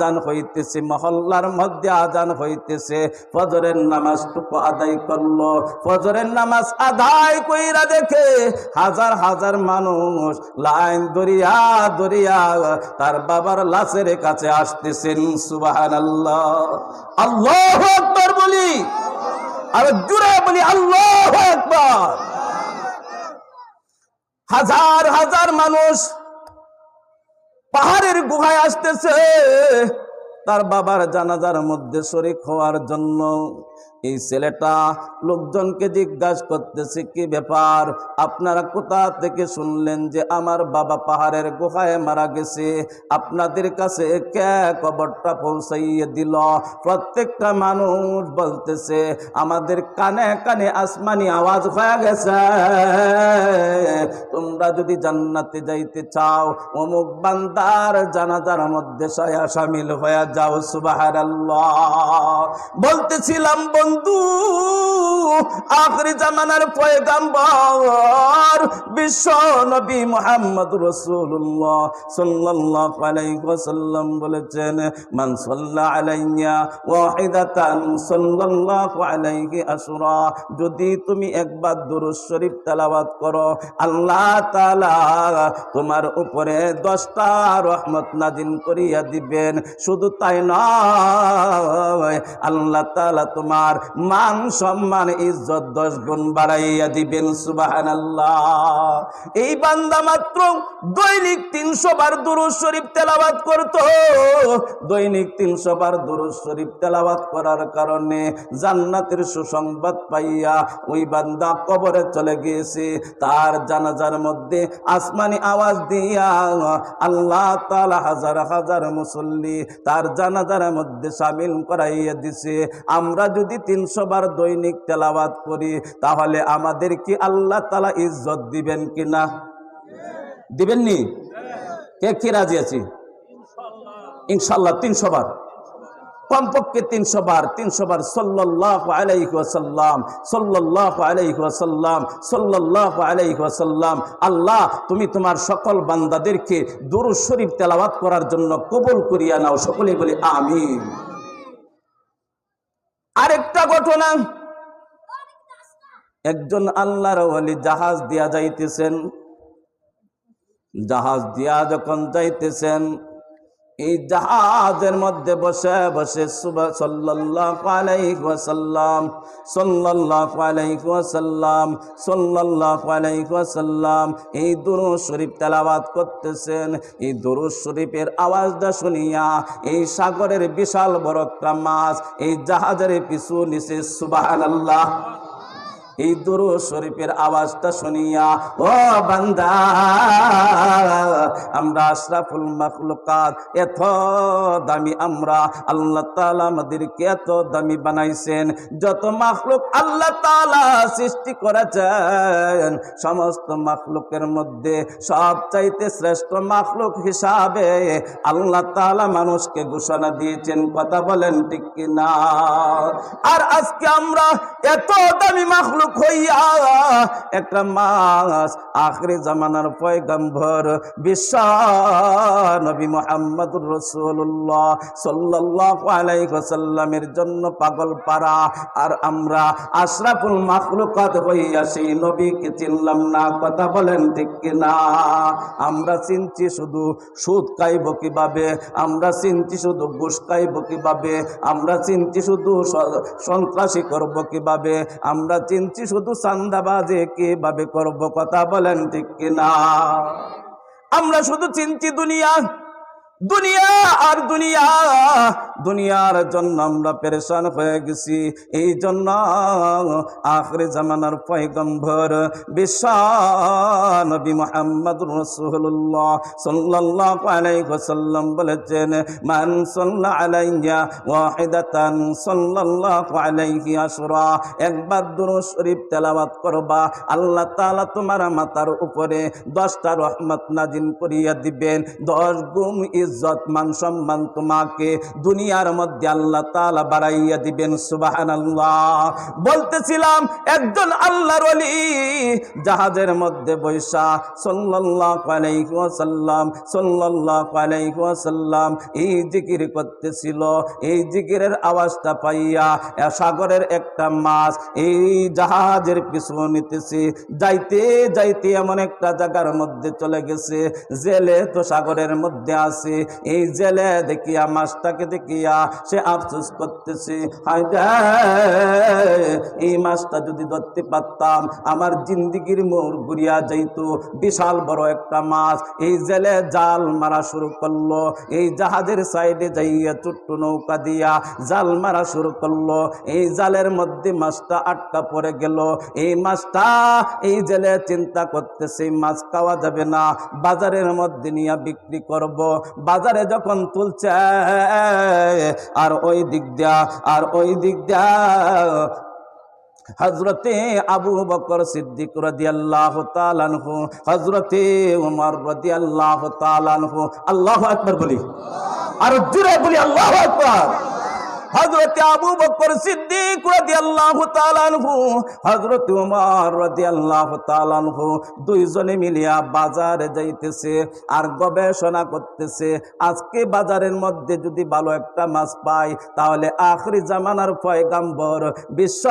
আজান হইতেছে, মহল্লার মধ্যে আজান হইতেছে, ফজরের নামাজটুকু আদায় করলো। ফজরের নামাজ আদায় কইরা দেখে হাজার হাজার মানুষ লাইন দরিয়া দরিয়া তার বাবার লাশের কাছে আসতেছেন। সুবহানাল্লাহ, আল্লাহু আকবার বলি, আর জোরে বলি আল্লাহু আকবার। হাজার হাজার মানুষ পাহাড়ের গুহায় আসতেছে তার বাবার জানাজার মধ্যে শরীক হওয়ার জন্য। এই ছেলেটা লোকজনকে জিজ্ঞাসা করতেছে, কি ব্যাপার, আপনারা কোথা থেকে শুনলেন যে আমার বাবা পাহাড়ের গুহায় মারা গেছে? আপনাদের কাছে কে খবরটা পৌঁছাইয়ে দিল? প্রত্যেকটা মানুষ বলতেছে, আমাদের কানে কানে আসমানি আওয়াজ হয়ে গেছে, তোমরা যদি জান্নাতে যাইতে চাও অমুক বান্দার জানাজার মধ্যে শামিল হয়ে যাও। সুবহানাল্লাহ। বলতেছিলাম বন্ধু, আখিরি জামানার পয়গম্বর বিশ্ব নবী মুহাম্মদুর রাসূলুল্লাহ সাল্লাল্লাহু আলাইহি ওয়াসাল্লাম বলেছেন, মান সাল্লা আলাইয়া ওয়াহিদাতান সাল্লাল্লাহু আলাইহি আশরা। যদি তুমি একবার দুরূদ শরীফ তেলাওয়াত করো, আল্লাহ তাআলা তোমার উপরে 10টা রহমত নাজিল করিয়া দিবেন। শুধু তাই নয়, আল্লাহ তাআলা তোমার মান সম্মান ইজ্জত 10 গুণ বাড়াইয়া দিবেন। সুবহানাল্লাহ। এই বান্দা মাত্র দৈনিক 300 বার দুরূদ শরীফ তেলাওয়াত করত। দৈনিক 300 বার দুরূদ শরীফ তেলাওয়াত করার কারণে জান্নাতের সুসংবাদ পাইয়া ওই বান্দা কবরে চলে গিয়েছে। তার জানাজার মধ্যে আসমানি আওয়াজ দিয়া আল্লাহ তাআলা হাজার হাজার মুসল্লি তার জানাজার মধ্যে শামিল করাইয়া দিছে। আমরা যদি 300 বার দৈনিক তেলাওয়াত করি, তাহলে আমাদের কি আল্লাহ তাআলা ইজ্জত দিবেন কিনা? দিবেননি? কে কি রাজি আছি? ইনশাআল্লাহ 300 বার, কমপক্ষে 300 বার। 300 বার সাল্লাল্লাহু আলাইহি ওয়াসাল্লাম, সাল্লাল্লাহু আলাইহি ওয়াসাল্লাম, সাল্লাল্লাহু আলাইহি ওয়াসাল্লাম। আল্লাহ তুমি তোমার সকল বান্দাদেরকে দুরূদ শরীফ তেলাওয়াত করার জন্য কবুল করিয়া নাও। সকলেই বলি আমিন। আরেকটা ঘটনা, একজন আল্লাহর ওলি জাহাজ দিয়া যাইতেছেন। জাহাজ দিয়া যখন যাইতেছেন, এই জাহাজের মধ্যে বসে বসে সাল্লাল্লাহু আলাইহি ওয়াসাল্লাম, সাল্লাল্লাহু আলাইহি ওয়াসাল্লাম, সাল্লাল্লাহু আলাইহি ওয়াসাল্লাম এই দুরূদ শরীফ তেলাওয়াত করতেছেন। এই দুরূদ শরীফের আওয়াজটা শুনিয়া এই সাগরের বিশাল বড় একটা মাছ এই জাহাজের পিছু নিচে। সুবহানাল্লাহ। এই দুরূদ শরীফের আওয়াজটা শুনিয়া, ও বান্দা, আমরা আশরাফুল মাখলুকাত, এত দামি আমরা, আল্লাহ তাআলা আমাদেরকে এত দামি বানাইছেন। যত মাখলুক আল্লাহ তাআলা সৃষ্টি করেছেন, সমস্ত মাখলুকের মধ্যে সবচাইতে শ্রেষ্ঠ মাখলুক হিসাবে আল্লাহ তাআলা মানুষকে ঘোষণা দিয়েছেন। কথা বলেন ঠিক কিনা? আর আজকে আমরা এত দামি মাখলুক হইয়া একটা মাছ আখিরি জামানার পয়গম্বর বিশ্ব নবী মুহাম্মদুর রাসূলুল্লাহ সাল্লাল্লাহু আলাইহি ওয়াসাল্লামের জন্য পাগল পারা, আর আমরা আশরাফুল মাখলুকাত হইয়া সেই নবীকে চিনলাম না। কথা বলেন ঠিক কিনা? আমরা চিনছি শুধু সুদ খাইব কিভাবে, আমরা চিনছি শুধু ঘুষ খাইব কিভাবে, আমরা চিনছি শুধু সন্ত্রাসী করব কিভাবে, আমরা চিনছি শুধু চাঁদাবাজি কিভাবে করব। কথা বলেন ঠিক কিনা? আমরা শুধু চিনছি দুনিয়া, দুনিয়া আর দুনিয়া, দুনিয়ার জন্য আমরা পেরেশান হয়ে গেছি। এই জন্য আখিরি জামানার পয়গম্বর বিশ্ব নবী মুহাম্মদুর রাসূলুল্লাহ সাল্লাল্লাহু আলাইহি ওয়াসাল্লাম বলেছেন, মান সাল্লা আলাইয়া ওয়াহিদাতান সাল্লাল্লাহু আলাইহি আশরা। একবার দুরূদ শরীফ তেলাওয়াত করবা, আল্লাহ তাআলা তোমার মাথার উপরে 10টা রহমত নাজিল করিয়া দিবেন, 10 গুণ ইজ্জত মান সম্মান তোমাকে দুনিয়ার মধ্যে আল্লাহ তাআলা বাড়াইয়া দিবেন। সুবহানাল্লাহ। বলতেছিলাম একজন আল্লাহর ওলি জাহাজের মধ্যে বৈশা সাল্লাল্লাহু আলাইহি ওয়াসাল্লাম এই জিকির করতেছিল। এই জিকিরের আওয়াজটা পাইয়া সাগরের একটা মাছ এই জাহাজের পিছু নিতেছে। যাইতে যাইতে এমন একটা জায়গার মধ্যে চলে গেছে, জেলে তো সাগরের মধ্যে আছে। এই জেলে দেখিয়া মাছটাকে দেখিয়া সে আফসোস করতেছে, হায় রে, এই মাছটা যদি ধরতে পারতাম আমার জিন্দিগির মোড় ঘুরিয়া যাইত। বিশাল বড় একটা মাছ। এই জেলে জাল মারা শুরু করলো। এই জাহাজের সাইডে যাইয়া ছোট্ট নৌকা দিয়া জাল মারা শুরু করলো। এই জালের মধ্যে মাছটা আটকা পড়ে গেল। এই মাছটা এই জেলে চিন্তা করতেছে মাছ খাওয়া যাবে না, বাজারের মধ্যে নিয়ে বিক্রি করব। বাজারে যখন তুলছে আর ওই দিক দিয়া হযরতে আবু বকর সিদ্দিক রাদিয়াল্লাহু তাআলা আনহু, হযরতে ওমর রাদিয়াল্লাহু তাআলা আনহু, আল্লাহু আকবার বলি, আর জোরে বলি আল্লাহু আকবার। হযরতে আবু বকর সিদ্দিক রাদিয়াল্লাহু তাআলা আনহু, হযরতে ওমর রাদিয়াল্লাহু তাআলা আনহু দুইজনে মিলিয়া বাজারে যাইতেছে আর গবেষণা করতেছে। আজকে বাজারের মধ্যে যদি ভালো একটা মাছ পাই তাহলে আখিরি জামানার পয়গম্বর বিশ্ব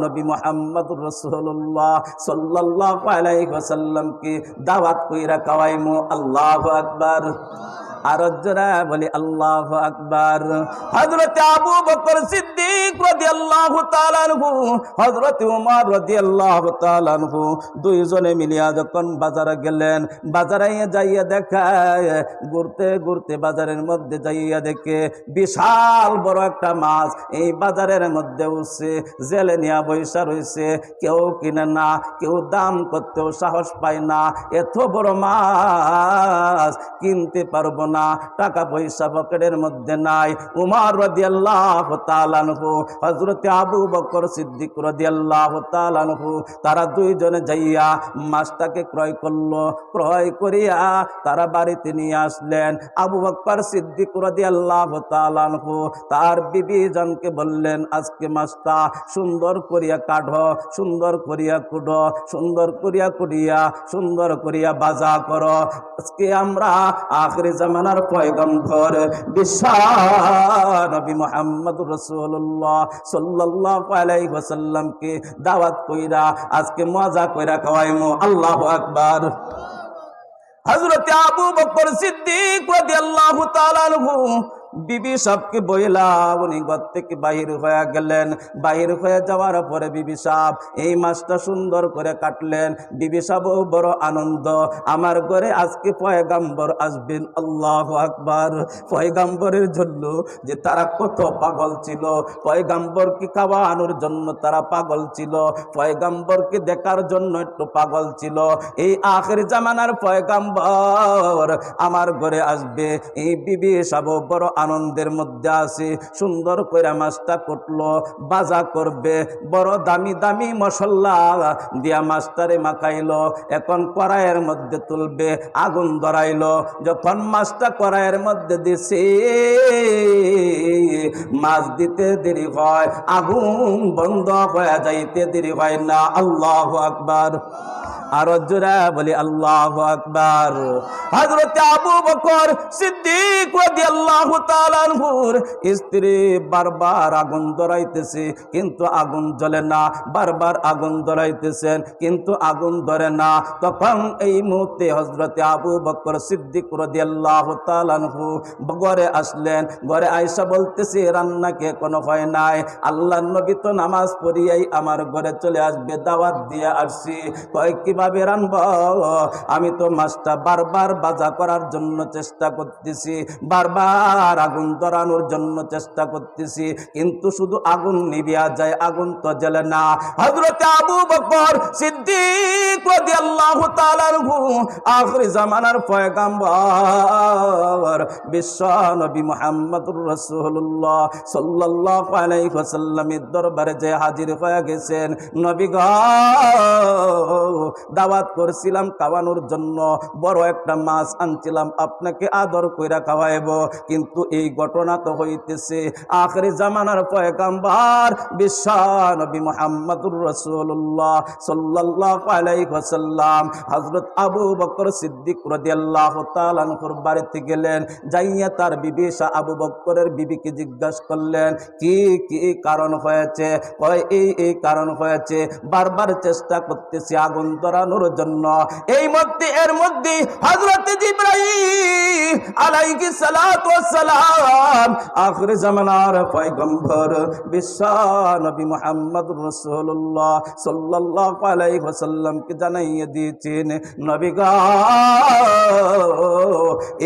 নবী মুহাম্মদুর রাসূলুল্লাহ সাল্লাল্লাহু আলাইহি ওয়াসাল্লামকে দাওয়াত কইরা খাওয়াইমু। আল্লাহু আকবার। আর জোরে বলি আল্লাহু আকবার। হযরতে আবু বকর সিদ্দিক রাদিয়াল্লাহু তাআলা আনহু, হযরতে ওমর রাদিয়াল্লাহু তাআলা আনহু দুইজনে মিলিয়া যখন বাজারে গেলেন, বাজারে যাইয়া দেখে ঘুরতে ঘুরতে বাজারের মধ্যে যাইয়া দেখে বিশাল বড় একটা মাছ এই বাজারের মধ্যে উঠছে। জেলে নিয়া বৈশা রইছে, কেউ কিনে না, কেউ দাম করতেও সাহস পায় না। এত বড় মাছ কিনতে পারবো না, টাকা পয়সা পকেটের মধ্যে নাই। উমর রাদিয়াল্লাহু তাআলা আনহু, হযরতে আবু বকর সিদ্দিক রাদিয়াল্লাহু তাআলা আনহু তারা দুইজনে যাইয়া মাছটাকে ক্রয় করলো। ক্রয় করিয়া তারা বাড়িতে নিয়ে আসলেন। আবু বকর সিদ্দিক রাদিয়াল্লাহু তাআলা আনহু তার বিবি জানকে বললেন, আজকে মাছটা সুন্দর করিয়া কাটো, সুন্দর করিয়া কুটো, সুন্দর করিয়া কুটিয়া সুন্দর করিয়া বাজা করো। আজকে আমরা আখিরি জামানার পয়গম্বর বিশ্ব নবী মুহাম্মদুর রাসূলুল্লাহ সাল্লাল্লাহু আলাইহি ওয়াসাল্লামকে দাওয়াত কইরা আজকে মজা কইরা খাওয়াইমু। আল্লাহু আকবার। হযরতে আবু বকর সিদ্দিক রাদিয়াল্লাহু তাআলা আনহু বিবি সাহকে বইলা উনি ঘর থেকে বাহির হয়ে গেলেন। বাহির হয়ে যাওয়ার পরে বিবি সাহ এই মাছটা সুন্দর করে কাটলেন। বিবি সাহ বড় আনন্দ, আমার ঘরে আজকে পয়গম্বর আসবেন। আল্লাহু আকবার। পয়গম্বরের জন্য যে তারা কত পাগল ছিল, পয়গম্বরকে খাওয়ানোর জন্য তারা পাগল ছিল, পয়গম্বরকে দেখার জন্য একটু পাগল ছিল। এই আখির জামানার পয়গম্বর আমার ঘরে আসবে, এই বিবি সাহ বড় আনন্দের মধ্যে আছে। সুন্দর করে মাছটা কুটলো, বাজা করবে, বড় দামি দামি মশলা দিয়া মাছটারে মাখাইলো। এখন কড়াইয়ের মধ্যে তুলবে, আগুন ধরাইলো। যখন মাছটা কড়াইয়ের মধ্যে দিছে, মাছ দিতে দেরি হয়, আগুন বন্ধ হয়ে যাইতে দেরি হয় না। আল্লাহু আকবার। আর জোরে বলি আল্লাহু আকবার। হযরতে আবু বকর সিদ্দিক রাদিয়াল্লাহু তাআলা আনহুর স্ত্রী বারবার আগুন ধরাইতেছে কিন্তু আগুন জ্বলে না, বারবার আগুন ধরাইতেছেন কিন্তু আগুন ধরে না। তখন এই মুহূর্তে হযরতে আবু বকর সিদ্দিক রাদিয়াল্লাহু তাআলা আনহু ঘরে আসলেন। ঘরে আয়েশা বলতেছে, রান্না কে কোনো হয় নাই, আল্লাহর নবী তো নামাজ পড়িয়াই আমার ঘরে চলে আসবে, দাওয়াত দিয়ে আসছি। কয় কিভাবে রান্না? আমি তো মাছটা বারবার বাজা করার জন্য চেষ্টা করতেছি, বারবার আগুন ধরানোর জন্য চেষ্টা করতেছি, কিন্তু শুধু আগুন নিভিয়া যায়, আগুন তো জ্বলে না। হযরতে আবু বকর সিদ্দিক রাদিয়াল্লাহু তাআলা আনহু আখির জামানার পয়গম্বর বিশ্ব নবী মুহাম্মদুর রাসূলুল্লাহ সাল্লাল্লাহু আলাইহি ওয়াসাল্লামের দরবারে যে হাজির হয়ে গেছেন। নবী গো, দাওয়াত করছিলাম খাওয়ানোর জন্য, বড় একটা মাছ আনছিলাম আপনাকে আদর কইরা খাওয়াইব, কিন্তু এই ঘটনা তো হইতেছে আখিরি জামানার পয়গম্বর বিশ্ব নবী মুহাম্মদুর রাসূলুল্লাহ সাল্লাল্লাহু আলাইহি ওয়াসাল্লাম হযরত আবু বকর সিদ্দিক রাদিয়াল্লাহু তাআলা আনহুর বাড়িতে গেলেন, যাইয়া তার বিবি আবু বকরের বিবিকে জিজ্ঞাসা করলেন কি কি কারণ হয়েছে? কয় এই কারণ হয়েছে, বারবার চেষ্টা করতেছি আগুন ধরানোর জন্য। এর মধ্যে হযরত জিবরাইল আলাইহিস সালাতু ওয়াস সালাম আখিরি জামানার পয়গম্বর বিশ্ব নবী মুহাম্মদুর রাসূলুল্লাহ সাল্লাল্লাহু আলাইহি ওয়াসাল্লামকে জানাইয়ে দিয়েছেন, নবী গো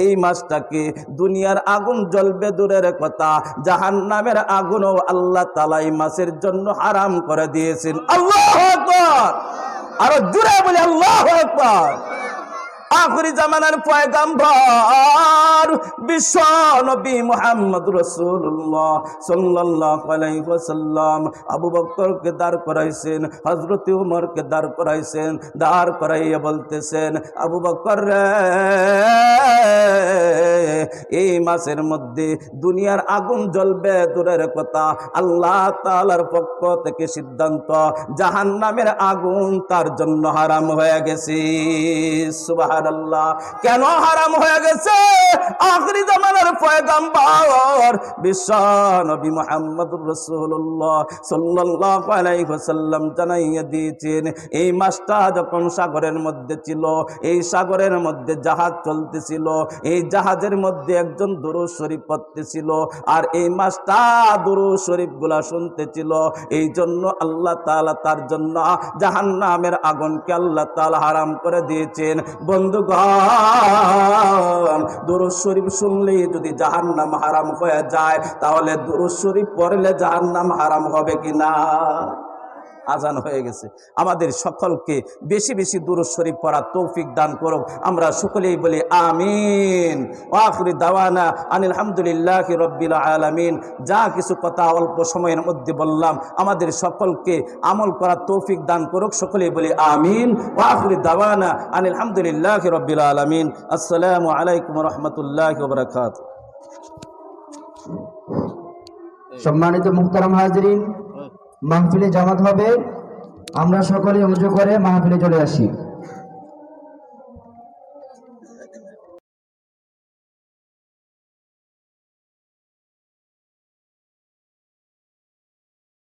এই মাসটাকে দুনিয়ার আগুন জ্বলবে দূরের কথা, জাহান্নামের আগুনও আল্লাহ তাআলা এই মাসের জন্য হারাম করে দিয়েছেন। আল্লাহু আকবার, আরো জোরে বলি আল্লাহু আকবার। আখিরি জামানার পয়গম্বর বিশ্ব নবী মুহাম্মদ রাসূলুল্লাহ সাল্লাল্লাহু আলাইহি ওয়াসাল্লাম আবু বকরকে দাঁড় করাইছেন, হযরত উমরকে দাঁড় করাইছেন, দাঁড় করাইয়া বলতেছেন আবু বকর রে, এই মাসের মধ্যে দুনিয়ার আগুন জ্বলবে দূরের কথা, আল্লাহ তাআলার পক্ষ থেকে সিদ্ধান্ত জাহান্নামের আগুন তার জন্য হারাম হয়ে গেছে। সুবহানাল্লাহ। কেন হারাম হয়ে গেছে? আখিরি জামানার পয়গম্বর বিশ্ব নবী মুহাম্মদুর রাসূলুল্লাহ সাল্লাল্লাহু আলাইহি ওয়াসাল্লাম জানাইয়া দিয়েছেন, এই মাসটা যখন সাগরের মধ্যে ছিল, এই সাগরের মধ্যে জাহাজ চলতেছিল, এই জাহাজের মধ্যে একজন দুরূদ শরীফ পড়তেছিল, আর এই মাসটা দুরূদ শরীফ গুলা শুনতেছিল, এই জন্য আল্লাহ তাআলা তার জন্য জাহান্নামের আগুনকে আল্লাহ তাআলা হারাম করে দিয়েছেন। বন্ধুগণ, দুরূদ শরীফ শুনলেই যদি জাহান্নাম হারাম হয়ে যায়, তাহলে দুরূদ শরীফ পড়লে জাহান্নাম হারাম হবে কিনা? আজান হয়ে গেছে। আমাদের সকলকে বেশি বেশি দুরূদ শরীফ পড়ার তৌফিক দান করুক। আমরা সকলেই বলি আমিন। ওয়া আখিরু দাওয়ানা আনিল হামদুলিল্লাহি রাব্বিল আলামিন। যা কিছু কথা অল্প সময়ের মধ্যে বললাম, আমাদের সকলকে আমল করার তৌফিক দান করুক। সকলেই বলি আমিন। ওয়া আখিরু দাওয়ানা আনিল হামদুলিল্লাহি রাব্বিল আলামিন। আসসালামু আলাইকুম ওয়া রাহমাতুল্লাহি ওয়া বারাকাতুহু। সম্মানিত মুহতারাম হাজিরিন, মাহফিলে জামাত হবে, আমরা সকলে উজু করে মাহফিলে চলে আসি।